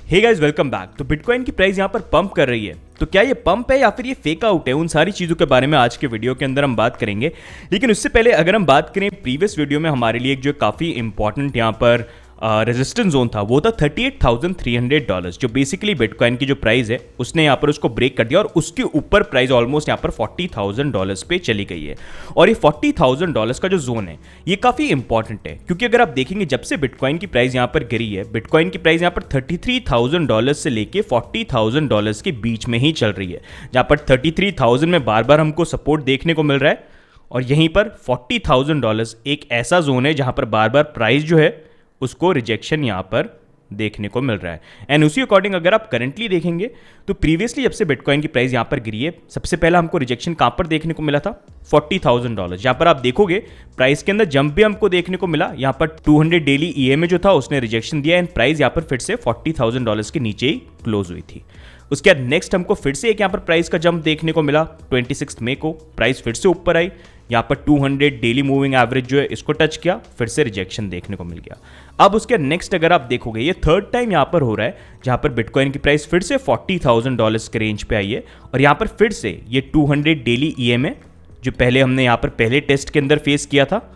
हे guys, welcome back. तो bitcoin की price यहाँ पर पंप कर रही है, तो क्या ये पंप है या फिर ये फेक आउट है? उन सारी चीज़ों के बारे में आज के वीडियो के अंदर हम बात करेंगे। लेकिन उससे पहले अगर हम बात करें प्रीवियस वीडियो में हमारे लिए एक जो काफ़ी इंपॉर्टेंट यहाँ पर रेजिस्टेंस जोन था, वो था $38,300, जो बेसिकली बिटकॉइन की जो प्राइस है उसने यहाँ पर उसको ब्रेक कर दिया और उसके ऊपर प्राइस ऑलमोस्ट यहाँ पर $40,000 पे चली गई है। और ये $40,000 का जो जोन है ये काफ़ी इंपॉर्टेंट है, क्योंकि अगर आप देखेंगे जब से बिटकॉइन की प्राइस यहाँ पर गिरी है, बिटकॉइन की प्राइस यहाँ पर $33,000 से लेके $40,000 के बीच में ही चल रही है, जहाँ पर 33,000 में बार बार हमको सपोर्ट देखने को मिल रहा है और यहीं पर $40,000 एक ऐसा जोन है जहाँ पर बार बार प्राइस जो है उसको रिजेक्शन यहाँ पर देखने को मिल रहा है। एंड उसी अकॉर्डिंग अगर आप करंटली देखेंगे तो प्रीवियसली जब से बिटकॉइन की प्राइस यहाँ पर गिरी है, सबसे पहला हमको रिजेक्शन कहाँ पर देखने को मिला था? $40,000। यहाँ पर आप देखोगे प्राइस के अंदर जंप भी हमको देखने को मिला। यहाँ पर 200 डेली ईएमए जो था उसने रिजेक्शन दिया एंड प्राइस यहाँ पर फिर से $40,000 के नीचे ही क्लोज हुई थी। उसके बाद नेक्स्ट हमको फिर से एक यहाँ पर प्राइस का जंप देखने को मिला 26 मई को, प्राइस फिर से ऊपर आई। यहाँ पर 200 डेली मूविंग एवरेज जो है इसको टच किया, फिर से रिजेक्शन देखने को मिल गया। अब उसके नेक्स्ट अगर आप देखोगे ये थर्ड टाइम यहाँ पर हो रहा है जहाँ पर बिटकॉइन की प्राइस फिर से $40,000 के रेंज पे आई है और यहाँ पर फिर से ये 200 डेली ईएमए जो पहले हमने यहाँ पर पहले टेस्ट के अंदर फेस किया था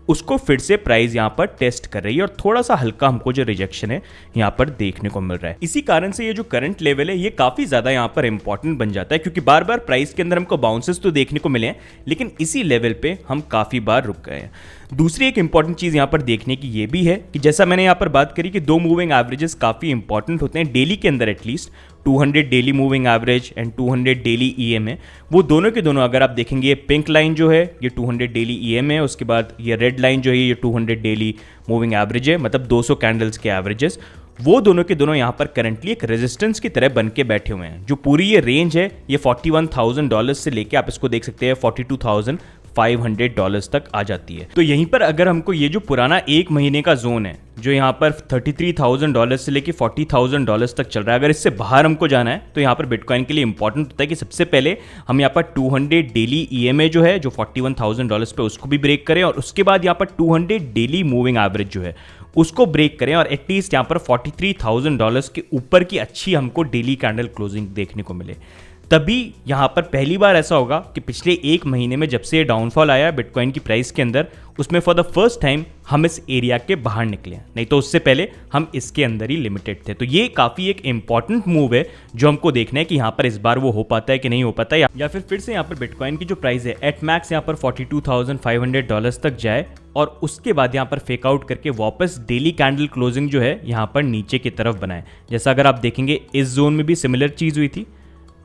उसको फिर से प्राइस यहाँ पर टेस्ट कर रही है और थोड़ा सा हल्का हमको जो रिजेक्शन है यहाँ पर देखने को मिल रहा है। इसी कारण से ये जो करंट लेवल है ये काफी ज्यादा यहाँ पर इंपॉर्टेंट बन जाता है, क्योंकि बार बार प्राइस के अंदर हमको बाउंसेस तो देखने को मिले हैं लेकिन इसी लेवल पे हम काफी बार रुक गए हैं। दूसरी एक इंपॉर्टेंट चीज यहाँ पर देखने की ये भी है कि जैसा मैंने यहाँ पर बात करी कि दो मूविंग एवरेजेस काफी इंपॉर्टेंट होते हैं डेली के अंदर, at least 200 daily moving average and 200 daily EMA, वो दोनों के दोनों अगर आप देखेंगे ये पिंक लाइन जो है ये 200 डेली ईएमए है, उसके बाद ये रेड लाइन जो है ये 200 डेली मूविंग एवरेज है, मतलब 200 कैंडल्स के एवरेजेस, वो दोनों के दोनों यहाँ पर करंटली एक रेजिस्टेंस की तरह बन के बैठे हुए हैं। जो पूरी ये रेंज है ये $41,000 से लेके आप इसको देख सकते हैं $42,500 तक आ जाती है। तो यहीं पर अगर हमको ये जो पुराना एक महीने का जोन है जो यहाँ पर $33,000 से लेके $40,000 तक चल रहा है, अगर इससे बाहर हमको जाना है तो यहाँ पर बिटकॉइन के लिए इंपॉर्टेंट होता है कि सबसे पहले हम यहाँ पर 200 डेली ईएमए जो है जो $41,000 पे उसको भी ब्रेक करें और उसके बाद यहाँ पर 200 डेली मूविंग एवरेज जो है उसको ब्रेक करें और एटलीस्ट यहाँ पर $43,000 के ऊपर की अच्छी हमको डेली कैंडल क्लोजिंग देखने को मिले। तभी यहाँ पर पहली बार ऐसा होगा कि पिछले एक महीने में जब से ये डाउनफॉल आया बिटकॉइन की प्राइस के अंदर, उसमें फॉर द फर्स्ट टाइम हम इस एरिया के बाहर निकले हैं, नहीं तो उससे पहले हम इसके अंदर ही लिमिटेड थे। तो ये काफ़ी एक इंपॉर्टेंट मूव है जो हमको देखना है कि यहाँ पर इस बार वो हो पाता है कि नहीं हो पाता है, या फिर से यहाँ पर बिटकॉइन की जो प्राइस है एट मैक्स यहाँ पर $42,500 तक जाए और उसके बाद यहाँ पर फेक आउट करके वापस डेली कैंडल क्लोजिंग जो है यहाँ पर नीचे की तरफ बनाए। जैसा अगर आप देखेंगे इस जोन में भी सिमिलर चीज़ हुई थी,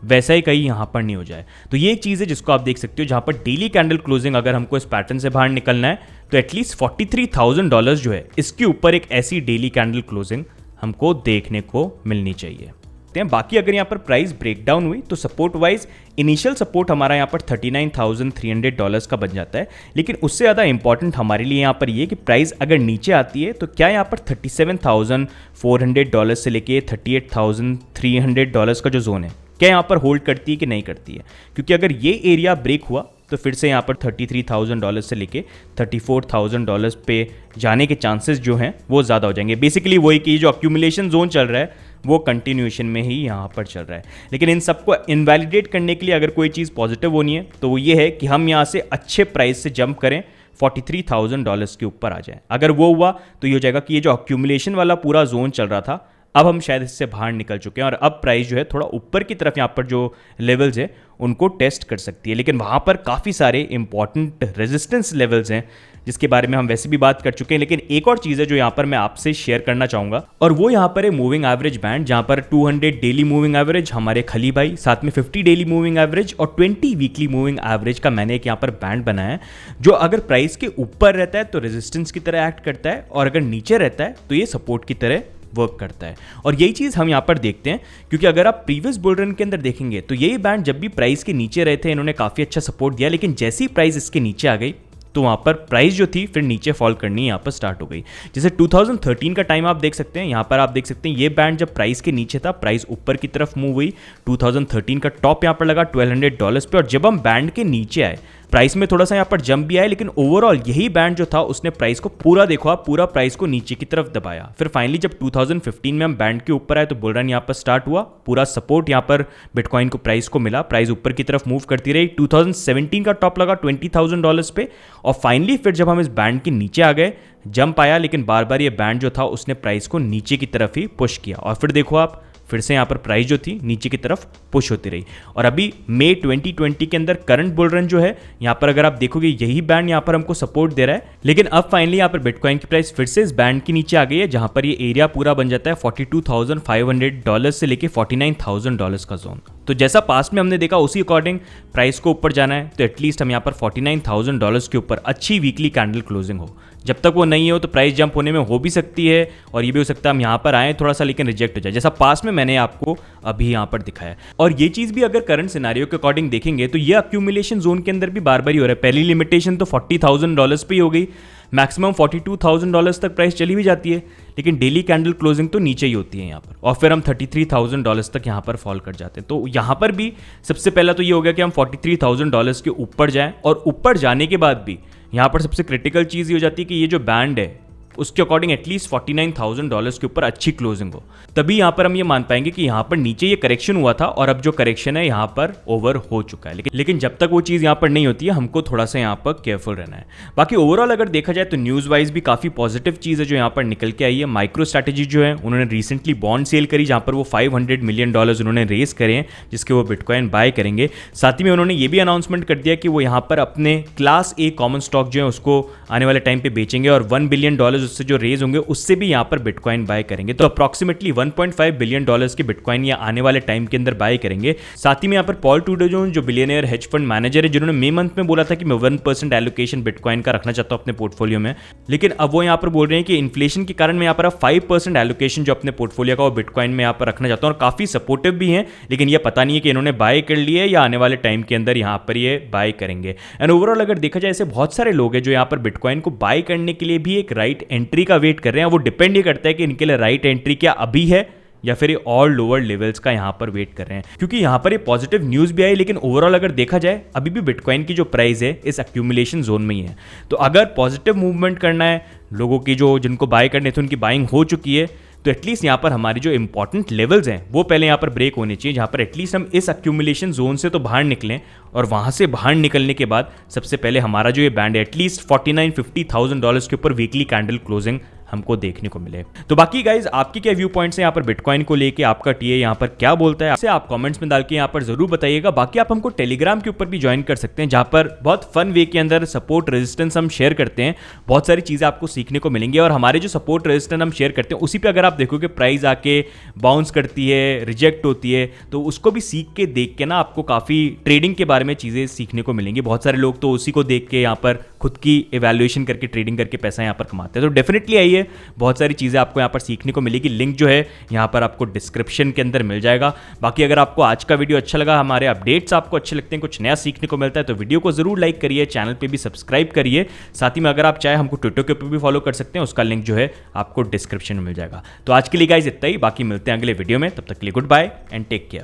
वैसा ही कहीं यहाँ पर नहीं हो जाए। तो ये एक चीज़ है जिसको आप देख सकते हो, जहाँ पर डेली कैंडल क्लोजिंग अगर हमको इस पैटर्न से बाहर निकलना है तो एटलीस्ट $43,000 जो है इसके ऊपर एक ऐसी डेली कैंडल क्लोजिंग हमको देखने को मिलनी चाहिए। बाकी अगर यहाँ पर प्राइस ब्रेकडाउन हुई तो सपोर्ट वाइज इनिशियल सपोर्ट हमारा यहाँ पर $39,300 का बन जाता है, लेकिन उससे ज़्यादा इंपॉर्टेंट हमारे लिए यहाँ पर ये कि प्राइस अगर नीचे आती है तो क्या यहाँ पर $37,400 से लेके $38,300 का जो जोन है क्या यहाँ पर होल्ड करती है कि नहीं करती है, क्योंकि अगर ये एरिया ब्रेक हुआ तो फिर से यहाँ पर $33,000 से लेके $34,000 पे जाने के चांसेस जो हैं वो ज़्यादा हो जाएंगे। बेसिकली वही कि जो अक्यूमुलेशन जोन चल रहा है वो कंटिन्यूएशन में ही यहाँ पर चल रहा है। लेकिन इन सबको इनवैलिडेट करने के लिए अगर कोई चीज़ पॉजिटिव होनी है तो वो ये है कि हम यहाँ से अच्छे प्राइस से जंप करें, $43,000 के ऊपर आ जाए। अगर वो हुआ तो ये हो जाएगा कि ये जो अक्यूमुलेशन वाला पूरा जोन चल रहा था अब हम शायद इससे बाहर निकल चुके हैं और अब प्राइस जो है थोड़ा ऊपर की तरफ यहाँ पर जो लेवल्स है उनको टेस्ट कर सकती है। लेकिन वहाँ पर काफ़ी सारे इंपॉर्टेंट रेजिस्टेंस लेवल्स हैं जिसके बारे में हम वैसे भी बात कर चुके हैं। लेकिन एक और चीज़ है जो यहाँ पर मैं आपसे शेयर करना चाहूँगा और वो यहाँ पर है मूविंग एवरेज बैंड, जहाँ पर 200 डेली मूविंग एवरेज हमारे खली भाई, साथ में 50 डेली मूविंग एवरेज और 20 वीकली मूविंग एवरेज का मैंने एक यहाँ पर बैंड बनाया है, जो अगर प्राइस के ऊपर रहता है तो रेजिस्टेंस की तरह एक्ट करता है और अगर नीचे रहता है तो ये सपोर्ट की तरह वर्क करता है। और यही चीज़ हम यहाँ पर देखते हैं, क्योंकि अगर आप प्रीवियस बुल रन के अंदर देखेंगे तो यही बैंड जब भी प्राइस के नीचे रहे थे इन्होंने काफ़ी अच्छा सपोर्ट दिया, लेकिन जैसी प्राइस इसके नीचे आ गई तो वहाँ पर प्राइस जो थी फिर नीचे फॉल करनी यहाँ पर स्टार्ट हो गई। जैसे 2013 का टाइम आप देख सकते हैं, यहाँ पर आप देख सकते हैं ये बैंड जब प्राइस के नीचे था प्राइस ऊपर की तरफ मूव हुई, 2013 का टॉप यहाँ पर लगा $1,200 पे और जब हम बैंड के नीचे आए प्राइस में थोड़ा सा यहाँ पर जंप भी आया, लेकिन ओवरऑल यही बैंड जो था उसने प्राइस को पूरा, देखो आप, पूरा प्राइस को नीचे की तरफ दबाया। फिर फाइनली जब 2015 में हम बैंड के ऊपर आए तो बुल रन यहाँ पर स्टार्ट हुआ, पूरा सपोर्ट यहाँ पर बिटकॉइन को प्राइस को मिला, प्राइस ऊपर की तरफ मूव करती रही। 2017 का टॉप लगा $20,000 पे, और फाइनली फिर जब हम इस बैंड के नीचे आ गए, जंप आया, लेकिन बार बार ये बैंड जो था उसने प्राइस को नीचे की तरफ ही पुश किया, और फिर देखो आप, फिर से यहाँ पर प्राइस जो थी नीचे की तरफ पुश होती रही। और अभी मई 2020 के अंदर करंट बुल रन जो है, यहाँ पर अगर आप देखोगे यही बैंड यहाँ पर हमको सपोर्ट दे रहा है, लेकिन अब फाइनली यहाँ पर बिटकॉइन की प्राइस फिर से इस बैंड के नीचे आ गई है, जहां पर ये एरिया पूरा बन जाता है $42,500 से लेके $49,000 का जोन। तो जैसा पास्ट में हमने देखा उसी अकॉर्डिंग प्राइस को ऊपर जाना है, तो एटलीस्ट हम यहाँ पर $49,000 के ऊपर अच्छी वीकली कैंडल क्लोजिंग हो। जब तक वो नहीं हो तो प्राइस जंप होने में हो भी सकती है, और ये भी हो सकता है हम यहाँ पर आए थोड़ा सा लेकिन रिजेक्ट हो जाए, जैसा पास्ट में मैंने आपको अभी यहाँ पर दिखाया। और ये चीज़ भी अगर करंट सिनेरियो के अकॉर्डिंग देखेंगे तो ये अक्यूमुलेशन जोन के अंदर भी बार बार ही हो रहा है। पहली लिमिटेशन तो $40,000 पे ही हो गई, मैक्सिमम $42,000 तक प्राइस चली भी जाती है, लेकिन डेली कैंडल क्लोजिंग तो नीचे ही होती है यहाँ पर, और फिर हम $33,000 तक यहाँ पर फॉल कर जाते हैं। तो यहाँ पर भी सबसे पहला तो ये हो गया कि हम $43,000 के ऊपर जाएं, और ऊपर जाने के बाद भी यहाँ पर सबसे क्रिटिकल चीज़ ये हो जाती है कि ये जो बैंड है उसके अकॉर्डिंग एटलीस्ट $49,000 के ऊपर अच्छी क्लोजिंग हो, तभी यहाँ पर हम ये मान पाएंगे कि यहाँ पर नीचे ये करेक्शन हुआ था और अब जो करेक्शन है यहाँ पर ओवर हो चुका है। लेकिन जब तक वो चीज़ यहाँ पर नहीं होती है हमको थोड़ा सा यहाँ पर केयरफुल रहना है। बाकी ओवरऑल अगर देखा जाए तो न्यूज़ वाइज भी काफ़ी पॉजिटिव चीज़ है जो यहाँ पर निकल के आई है। माइक्रो स्ट्रैटेजी जो है उन्होंने रिसेंटली बॉन्ड सेल करी, जहाँ पर वो $500 मिलियन उन्होंने रेस करे हैं जिसके वो बिटकॉइन बाय करेंगे। साथ ही में उन्होंने ये भी अनाउंसमेंट कर दिया कि वो यहाँ पर अपने क्लास ए कॉमन स्टॉक जो है उसको आने वाले टाइम पे बेचेंगे, और $1 बिलियन उससे जो रेज होंगे उससे भी यहाँ पर बिटकॉइन बाय करेंगे। तो अप्रॉक्सीमेटली $1.5 बिलियन के बिटकॉइन ये आने वाले टाइम के अंदर बाय करेंगे। साथ ही में यहाँ पर पॉल ट्रूडेau जो बिलियनियर हेज फंड मैनेजर है, जिन्होंने मई मंथ में बोला था कि मैं 1% एलोकेशन बिटकॉइन का रखना चाहता हूँ अपने पोर्टफोलियो में, लेकिन अब वो यहाँ पर बोल रहे हैं कि इन्फ्लेशन के कारण मैं यहाँ पर 5% एलोकेशन जो अपने पोर्टफोलियो का वो बिटकॉइन में यहाँ पर रखना चाहता हूँ, और काफी सपोर्टिव भी हैं। लेकिन ये पता नहीं है कि इन्होंने बाय कर लिए या आने वाले टाइम के अंदर यहाँ पर ये बाय करेंगे। एंड ओवरऑल अगर देखा जाए ऐसे बहुत सारे लोग हैं जो यहाँ पर बिटकॉइन को बाय करने के लिए भी एक राइट एंट्री का वेट कर रहे हैं। वो डिपेंड ये करता है कि इनके लिए राइट एंट्री क्या अभी है या फिर और लोअर लेवल्स का यहाँ पर वेट कर रहे हैं, क्योंकि यहाँ पर ये पॉजिटिव न्यूज़ भी आई। लेकिन ओवरऑल अगर देखा जाए अभी भी बिटकॉइन की जो प्राइस है इस एक्यूमुलेशन जोन में ही है। तो अगर पॉजिटिव मूवमेंट करना है लोगों की, जो जिनको बाय करने थे उनकी बाइंग हो चुकी है, तो एटलीस्ट यहाँ पर हमारी जो इंपॉर्टेंट लेवल्स हैं वो पहले यहाँ पर ब्रेक होने चाहिए, जहाँ पर एटलीस्ट हम इस एक्यूमुलेशन जोन से तो बाहर निकलें, और वहाँ से बाहर निकलने के बाद सबसे पहले हमारा जो ये बैंड है एटलीस्ट $49,000-50,000 के ऊपर वीकली कैंडल क्लोजिंग हमको देखने को मिले। तो बाकी गाइज आपके क्या व्यू पॉइंट्स हैं यहाँ पर बिटकॉइन को लेके, आपका टीए यहाँ पर क्या बोलता है, आपसे आप कमेंट्स में डाल के यहाँ पर जरूर बताइएगा। बाकी आप हमको टेलीग्राम के ऊपर भी ज्वाइन कर सकते हैं, जहाँ पर बहुत फन वे के अंदर सपोर्ट रेजिस्टेंस हम शेयर करते हैं, बहुत सारी चीज़ें आपको सीखने को मिलेंगी। और हमारे जो सपोर्ट रेजिस्टेंस हम शेयर करते हैं उसी पर अगर आप देखोगे प्राइस आके बाउंस करती है, रिजेक्ट होती है, तो उसको भी सीख के देख के ना आपको काफ़ी ट्रेडिंग के बारे में चीज़ें सीखने को मिलेंगी। बहुत सारे लोग तो उसी को देख के यहाँ पर खुद की इवैल्यूएशन करके ट्रेडिंग करके पैसा यहाँ पर कमाते हैं। तो डेफिनेटली आइए, बहुत सारी चीज़ें आपको यहाँ पर सीखने को मिलेगी। लिंक जो है यहाँ पर आपको डिस्क्रिप्शन के अंदर मिल जाएगा। बाकी अगर आपको आज का वीडियो अच्छा लगा, हमारे अपडेट्स आपको अच्छे लगते हैं, कुछ नया सीखने को मिलता है, तो वीडियो को जरूर लाइक करिए, चैनल पे भी सब्सक्राइब करिए। साथ ही में अगर आप चाहे हमको ट्विटर के ऊपर भी फॉलो कर सकते हैं, उसका लिंक जो है आपको डिस्क्रिप्शन में मिल जाएगा। तो आज के लिए गाइस इतना ही, बाकी मिलते हैं अगले वीडियो में, तब तक के लिए goodbye and take care.